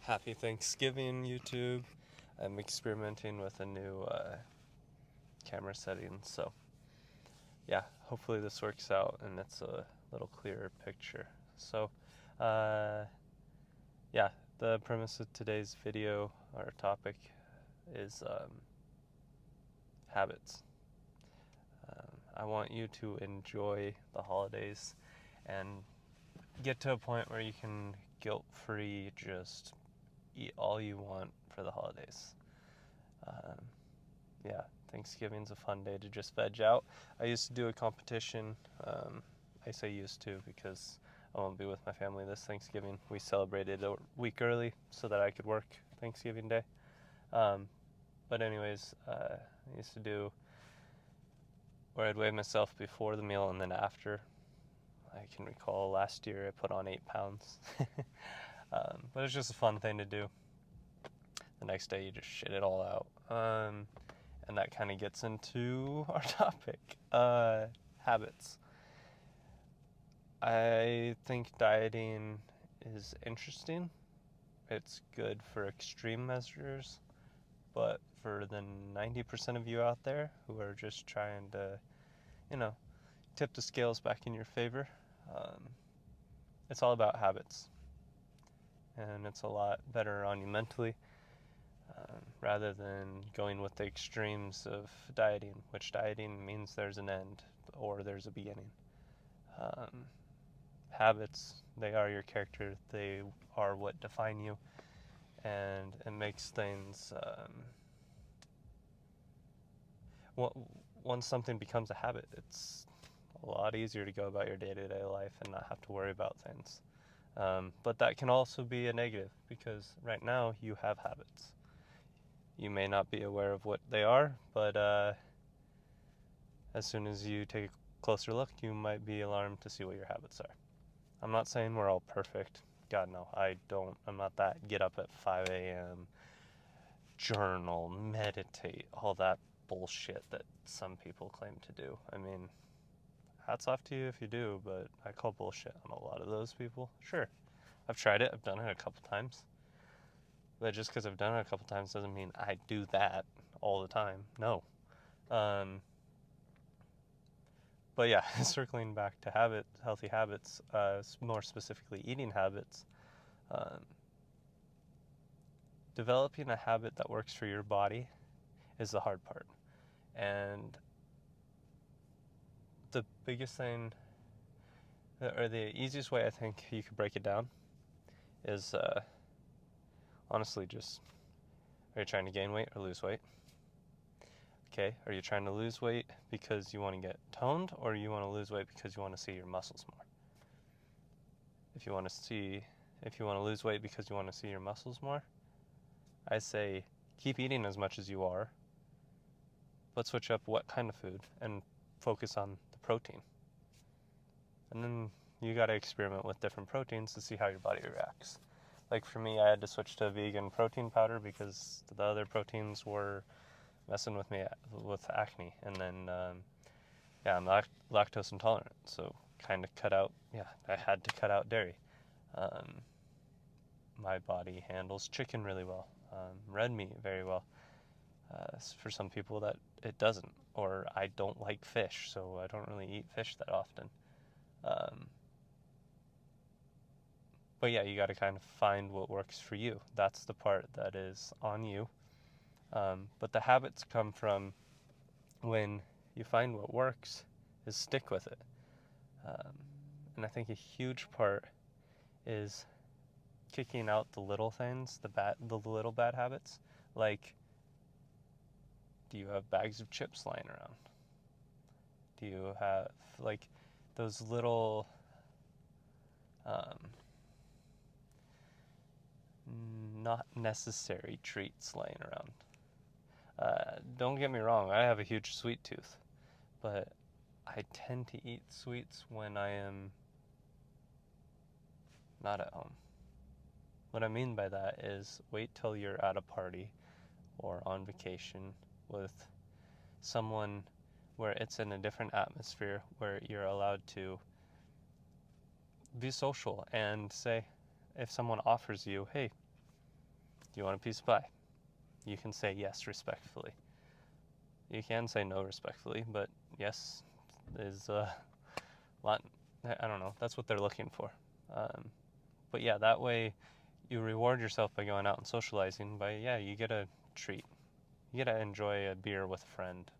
Happy Thanksgiving, YouTube. I'm experimenting with a new camera setting, so yeah, hopefully this works out and it's a little clearer picture. So, uh, yeah, the premise of today's video, our topic, is habits. I want you to enjoy the holidays and get to a point where you can guilt-free just eat all you want for the holidays. Um, yeah, Thanksgiving's a fun day to just veg out. I used to do a competition. I say used to because I won't be with my family this Thanksgiving. We celebrated a week early so that I could work Thanksgiving Day. But anyways, I used to do where I'd weigh myself before the meal and then after. I can recall last year I put on 8 pounds. But it's just a fun thing to do. The next day you just shit it all out. And that kind of gets into our topic, habits. I think dieting is interesting. It's good for extreme measures, but for the 90% of you out there who are just trying to, tip the scales back in your favor, it's all about habits. And it's a lot better on you mentally. Rather than going with the extremes of dieting, which dieting means there's an end or there's a beginning. Habits, they are your character, they are what define you, and it makes things, once something becomes a habit, it's a lot easier to go about your day-to-day life and not have to worry about things. But that can also be a negative because right now you have habits. You may not be aware of what they are, but as soon as you take a closer look, you might be alarmed to see what your habits are. I'm not saying we're all perfect. God, no, I'm not that get up at 5 a.m., journal, meditate, all that bullshit that some people claim to do. I mean, hats off to you if you do, but I call bullshit on a lot of those people. Sure, I've tried it. I've done it a couple times. But just because I've done it a couple times doesn't mean I do that all the time. No. But yeah, circling back to healthy habits, more specifically eating habits, developing a habit that works for your body is the hard part. And the biggest thing, or the easiest way I think you could break it down is honestly just, are you trying to gain weight or lose weight? Okay, are you trying to lose weight because you want to get toned, or you want to lose weight because you want to see your muscles more? If you want to lose weight because you want to see your muscles more, I say keep eating as much as you are, but switch up what kind of food and focus on the protein. And then you got to experiment with different proteins to see how your body reacts. Like for me, I had to switch to vegan protein powder because the other proteins were messing with me with acne. And then, I'm lactose intolerant, so kind of I had to cut out dairy. My body handles chicken really well, red meat very well. For some people that it doesn't, or I don't like fish, so I don't really eat fish that often. But yeah, you got to kind of find what works for you. That's the part that is on you. But the habits come from when you find what works is stick with it. And I think a huge part is kicking out the little things, the little bad habits. Like, do you have bags of chips lying around? Do you have like those little not necessary treats laying around? Don't get me wrong, I have a huge sweet tooth, but I tend to eat sweets when I am not at home. What I mean by that is wait till you're at a party or on vacation with someone where it's in a different atmosphere, where you're allowed to be social and say, if someone offers you, hey, Do you want a piece of pie? You can say yes respectfully. You can say no respectfully, but yes is a lot. I don't know. That's what they're looking for. But yeah, that way you reward yourself by going out and socializing. You get a treat. You get to enjoy a beer with a friend.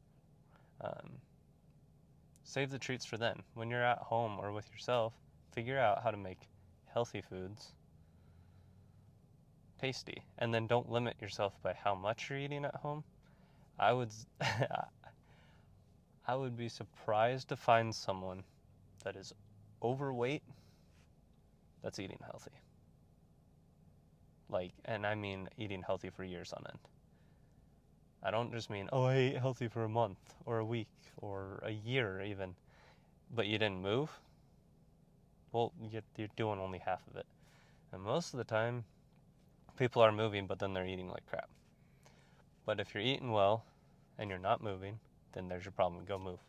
Save the treats for then. When you're at home or with yourself, figure out how to make healthy foods tasty, and then don't limit yourself by how much you're eating at home. I would I would be surprised to find someone that is overweight that's eating healthy. And I mean eating healthy for years on end. I don't just mean, oh, I ate healthy for a month or a week or a year even, but you didn't move. Well, you're doing only half of it. And most of the time, people are moving, but then they're eating like crap. But if you're eating well and you're not moving, then there's your problem. Go move.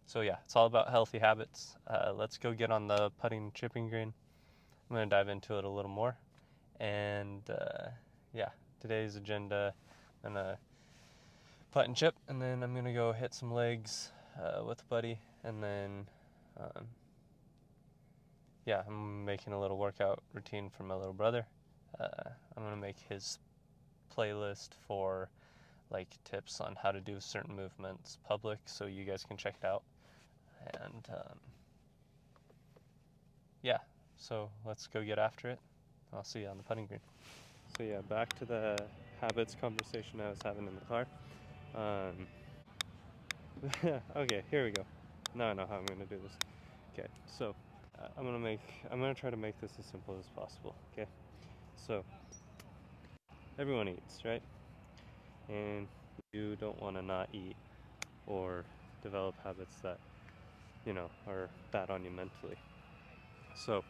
So yeah, it's all about healthy habits. Let's go get on the putting chipping green. I'm going to dive into it a little more. And today's agenda, I'm going to putt and chip, and then I'm going to go hit some legs with a buddy. And then, I'm making a little workout routine for my little brother. I'm going to make his playlist for tips on how to do certain movements public, so you guys can check it out. And so let's go get after it. I'll see you on the putting green. So yeah, back to the habits conversation I was having in the car. Okay, here we go. Now I know how I'm going to do this. Okay, so I'm going to try to make this as simple as possible. Okay, so everyone eats, right? And you don't want to not eat or develop habits that are bad on you mentally. So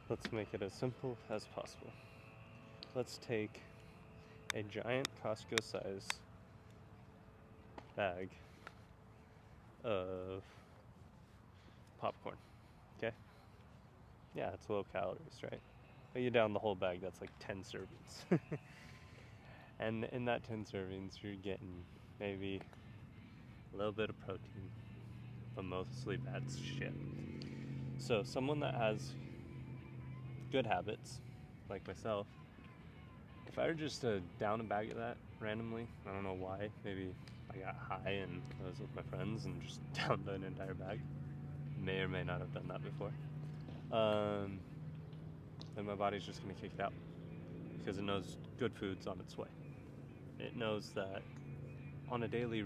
let's make it as simple as possible. Let's take a giant Costco size bag of popcorn. Okay? Yeah, it's low calories, right? But you down the whole bag, that's like 10 servings. And in that 10 servings, you're getting maybe a little bit of protein, but mostly bad shit. So someone that has good habits, like myself, if I were just to down a bag of that randomly, I don't know why, maybe I got high and I was with my friends and just downed an entire bag. May or may not have done that before. Then my body's just going to kick it out because it knows good food's on its way. It knows that on a daily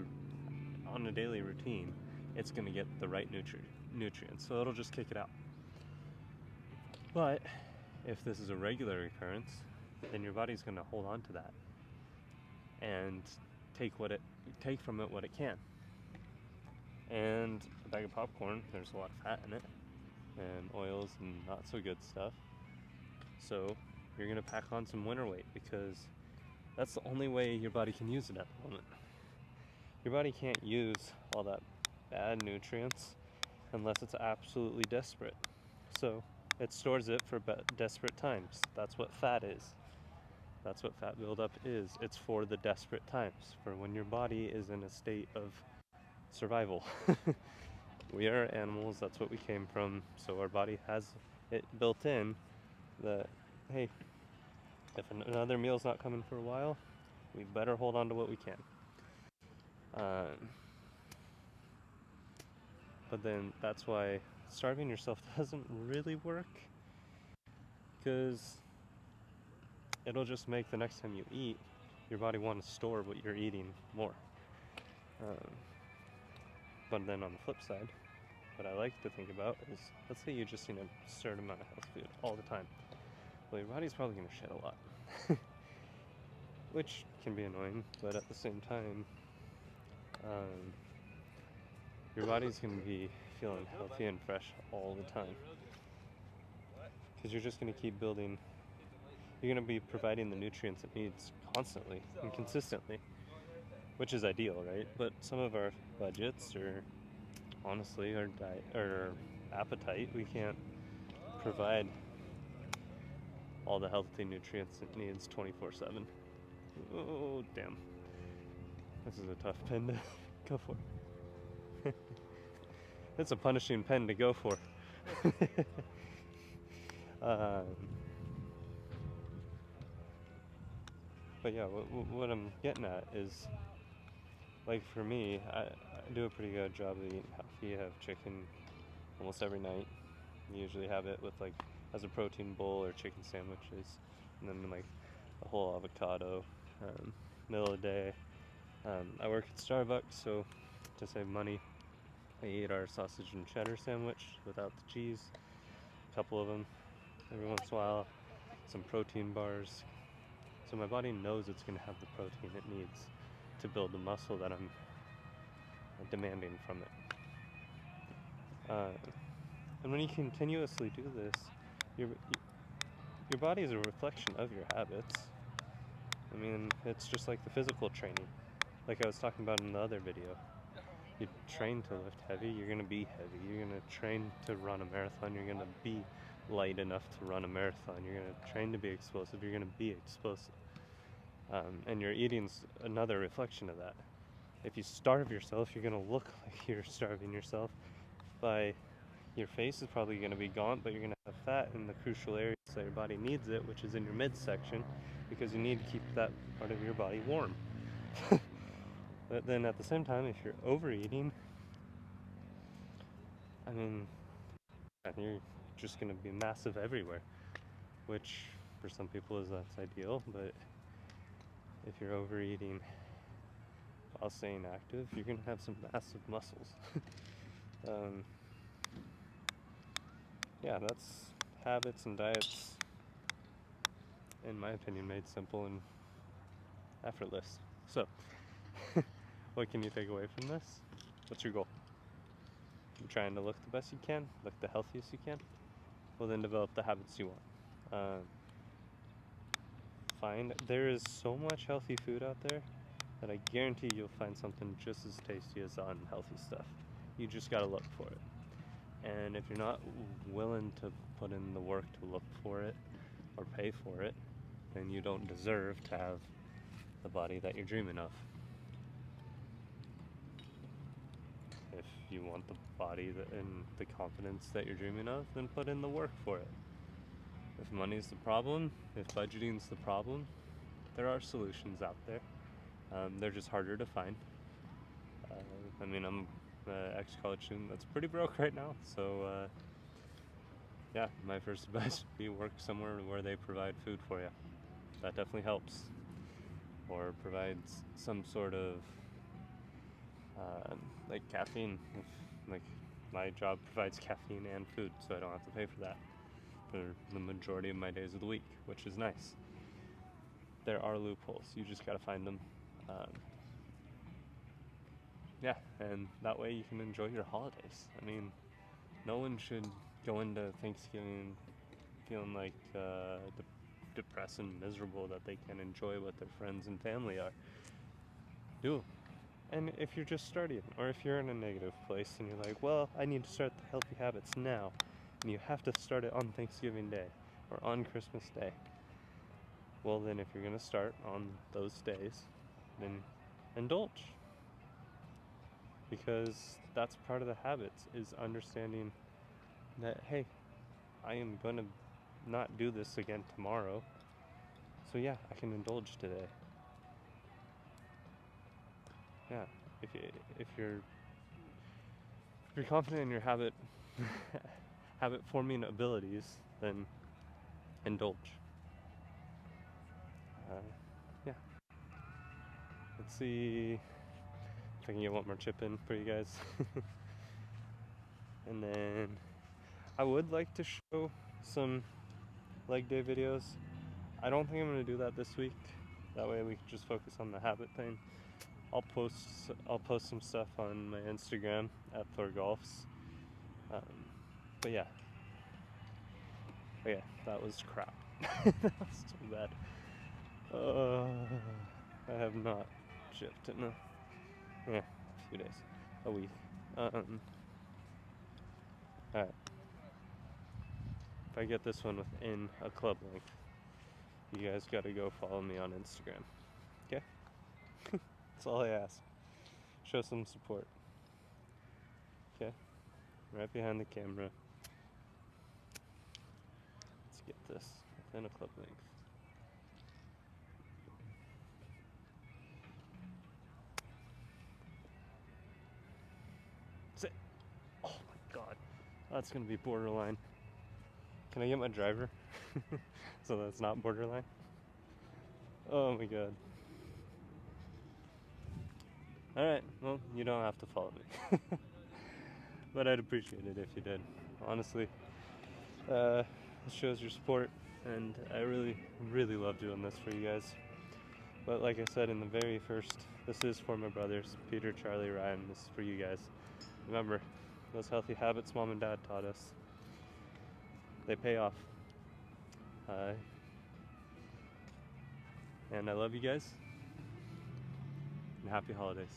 routine, it's going to get the right nutrients, so it'll just kick it out. But if this is a regular occurrence, then your body's going to hold on to that and take from it what it can. And a bag of popcorn, there's a lot of fat in it, and oils and not so good stuff. So you're going to pack on some winter weight because that's the only way your body can use it at the moment. Your body can't use all that bad nutrients unless it's absolutely desperate. So it stores it for desperate times. That's what fat is. That's what fat buildup is. It's for the desperate times, for when your body is in a state of survival. We are animals, that's what we came from, so our body has it built in that, hey, if another meal's not coming for a while, we better hold on to what we can. But then that's why starving yourself doesn't really work, because it'll just make the next time you eat, your body want to store what you're eating more. But then on the flip side, what I like to think about is, let's say you just eat a certain amount of healthy food all the time. Well, your body's probably going to shed a lot. Which can be annoying, but at the same time, your body's going to be feeling healthy and fresh all the time. Because you're just going to keep building, you're going to be providing the nutrients it needs constantly and consistently, which is ideal, right? But some of our budgets, or honestly our diet or our appetite, we can't provide all the healthy nutrients it needs 24/7. Oh, damn. This is a tough pen to go for. It's a punishing pen to go for. But yeah, what I'm getting at is, like for me, I do a pretty good job of eating healthy. I have chicken almost every night. Usually have it with like as a protein bowl or chicken sandwiches, and then like a whole avocado. Middle of the day, I work at Starbucks, so to save money, I eat our sausage and cheddar sandwich without the cheese. A couple of them every once in a while. Some protein bars, so my body knows it's going to have the protein it needs to build the muscle that I'm demanding from it. And when you continuously do this, your body is a reflection of your habits. I mean, it's just like the physical training, like I was talking about in the other video. You train to lift heavy, you're going to be heavy. You're going to train to run a marathon, you're going to be light enough to run a marathon. You're going to train to be explosive, you're going to be explosive. And your eating's another reflection of that. If you starve yourself, you're going to look like you're starving yourself. Your face is probably going to be gaunt, but you're going to have fat in the crucial areas that your body needs it, which is in your midsection, because you need to keep that part of your body warm. But then at the same time, if you're overeating, I mean, you're just going to be massive everywhere, which for some people that's ideal, but if you're overeating while staying active, you're going to have some massive muscles. Yeah, that's habits and diets, in my opinion, made simple and effortless. So, what can you take away from this? What's your goal? You're trying to look the best you can, look the healthiest you can? Well, then develop the habits you want. There is so much healthy food out there that I guarantee you'll find something just as tasty as the unhealthy stuff. You just gotta look for it. And if you're not willing to put in the work to look for it or pay for it, then you don't deserve to have the body that you're dreaming of. If you want the body and the confidence that you're dreaming of, then put in the work for it. If money's the problem, if budgeting's the problem, there are solutions out there. They're just harder to find. I mean, I'm an ex-college student that's pretty broke right now, so yeah, my first advice would be work somewhere where they provide food for you. That definitely helps. Or provides some sort of like caffeine. Like my job provides caffeine and food, so I don't have to pay for that for the majority of my days of the week, which is nice. There are loopholes, you just gotta find them. Yeah, and that way you can enjoy your holidays. I mean, no one should go into Thanksgiving feeling like depressed and miserable that they can't enjoy what their friends and family are. Do. And if you're just starting, or if you're in a negative place and you're like, well, I need to start the healthy habits now, and you have to start it on Thanksgiving Day or on Christmas Day, well then if you're going to start on those days, then indulge. Because that's part of the habits, is understanding that, hey, I am going to not do this again tomorrow, so yeah, I can indulge today. Yeah, if you're confident in your habit forming abilities, then indulge. Yeah. Let's see if I can get one more chip in for you guys. And then I would like to show some leg day videos. I don't think I'm going to do that this week. That way we can just focus on the habit thing. I'll post some stuff on my Instagram at Thor Golfs. But yeah, that was crap. That was so bad. I have not chipped in a few days, a week. Alright. If I get this one within a club length, you guys gotta go follow me on Instagram. Okay? That's all I ask. Show some support. Okay? Right behind the camera. Let's get this within a clip length. Sit. Oh my god. That's gonna be borderline. Can I get my driver? So that's not borderline? Oh my god. Alright, well, you don't have to follow me. But I'd appreciate it if you did. Honestly, it shows your support, and I really, really love doing this for you guys. But like I said in the very first, this is for my brothers, Peter, Charlie, Ryan. This is for you guys. Remember, those healthy habits Mom and Dad taught us, they pay off. And I love you guys, and happy holidays.